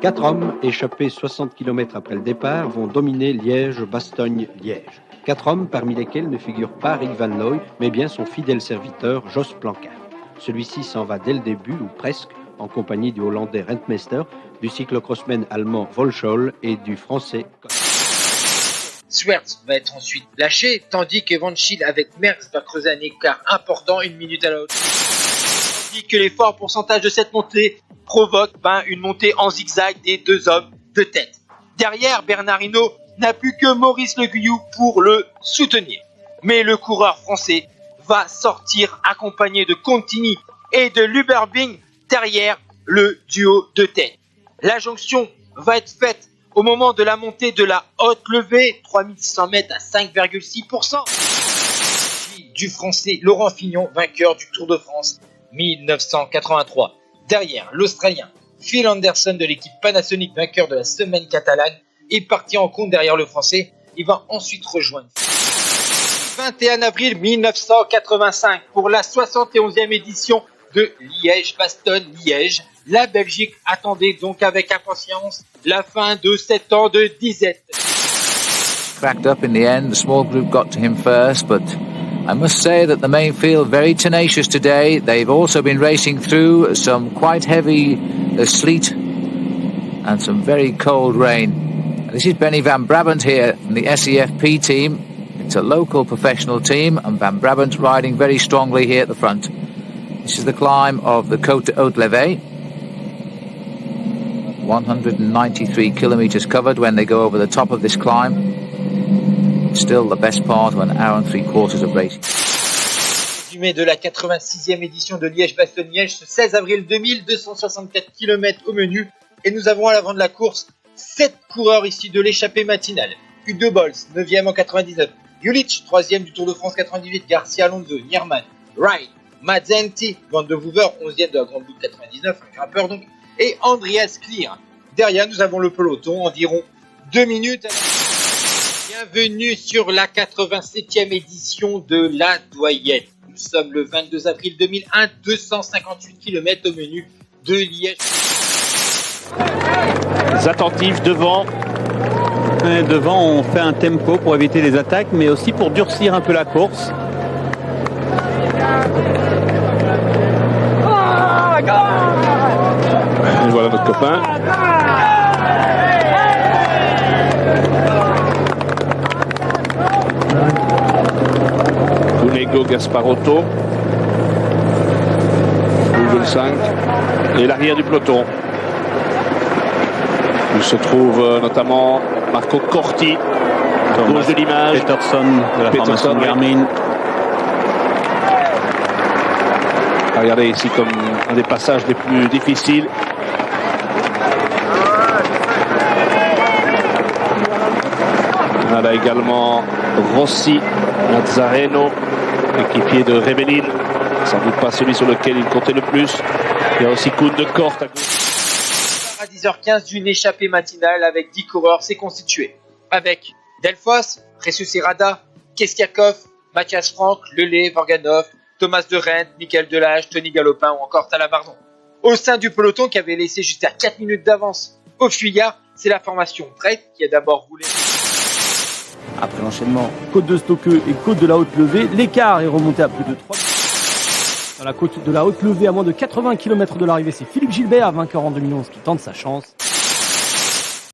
4 hommes, échappés 60 km après le départ, vont dominer Liège-Bastogne-Liège. 4 hommes, parmi lesquels ne figure pas Rick Van Looy, mais bien son fidèle serviteur, Jos Planckaert. Celui-ci s'en va dès le début, ou presque, en compagnie du Hollandais Rentmeester, du cyclocrossman allemand Volschol et du Français. Swerts va être ensuite lâché, tandis que Van Schiel avec Merckx va creuser un écart important, 1 minute à la hauteur. Tandis que les forts pourcentages de cette montée provoquent une montée en zigzag des deux hommes de tête. Derrière, Bernard Hinault n'a plus que Maurice Le Guyou pour le soutenir. Mais le coureur français va sortir accompagné de Contini et de Lubberbing derrière le duo de tête. La jonction va être faite au moment de la montée de la haute levée, 3600 mètres à 5,6%. Du français Laurent Fignon, vainqueur du Tour de France 1983. Derrière, l'Australien Phil Anderson de l'équipe Panasonic, vainqueur de la semaine catalane, est parti en compte derrière le français. Il va ensuite rejoindre 21 avril 1985 pour la 71e édition de Liège-Bastogne-Liège. La Belgique attendait donc avec impatience la fin de 7 ans de disette. Cracked up in the end, the small group got to him first, but I must say that the main field very tenacious today. They've also been racing through some quite heavy sleet and some very cold rain. This is Benny Van Brabant here from the SEFP team. It's a local professional team, and Van Brabant riding very strongly here at the front. This is the climb of the Côte de Haute-Levée. 193 kilometers covered when they go over the top of this climb. Still the best part of an hour and 3/4 of racing. Résumé de la 86e édition de Liège-Bastogne-Liège, ce 16 avril 2264 km au menu, et nous avons à l'avant de la course 7 coureurs issus de l'échappée matinale. Hugues de Bols, 9e en 99, Jülich, 3e du Tour de France 98, Garcia Alonso, Nierman, Wright, Mazzenti, Van de Hoover, 11e de la Grande Boucle 99, un grimpeur donc, et Andreas Klier. Derrière, nous avons le peloton, environ 2 minutes. Bienvenue sur la 87e édition de la Doyenne. Nous sommes le 22 avril 2001, 258 km au menu de Liège. Les attentifs devant. Et devant, on fait un tempo pour éviter les attaques, mais aussi pour durcir un peu la course. Et voilà notre copain. Cunego Gasparotto. Google 5. Et l'arrière du peloton. Où se trouve notamment Marco Corti, à gauche de l'image. Peterson de la formation Garmin. Regardez ici comme un des passages les plus difficiles. On a là également Rossi, Mazzareno, équipier de Rebellin, sans doute pas celui sur lequel il comptait le plus. Il y a aussi Koen de Kort à gauche. À 10h15 d'une échappée matinale avec 10 coureurs, c'est constitué avec Delphos, Jesus Herrada, Keskiakov, Mathias Franck, Lelay, Vorganov, Thomas de Rennes, Michael Delage, Tony Galopin ou encore Talabardon. Au sein du peloton qui avait laissé jusqu'à 4 minutes d'avance au fuyard, c'est la formation Drake qui a d'abord roulé. Après l'enchaînement côte de Stockeux et côte de la Haute-Levée, l'écart est remonté à plus de 3 minutes. Dans la côte de la Haute-Levée, à moins de 80 km de l'arrivée, c'est Philippe Gilbert, vainqueur en 2011, qui tente sa chance.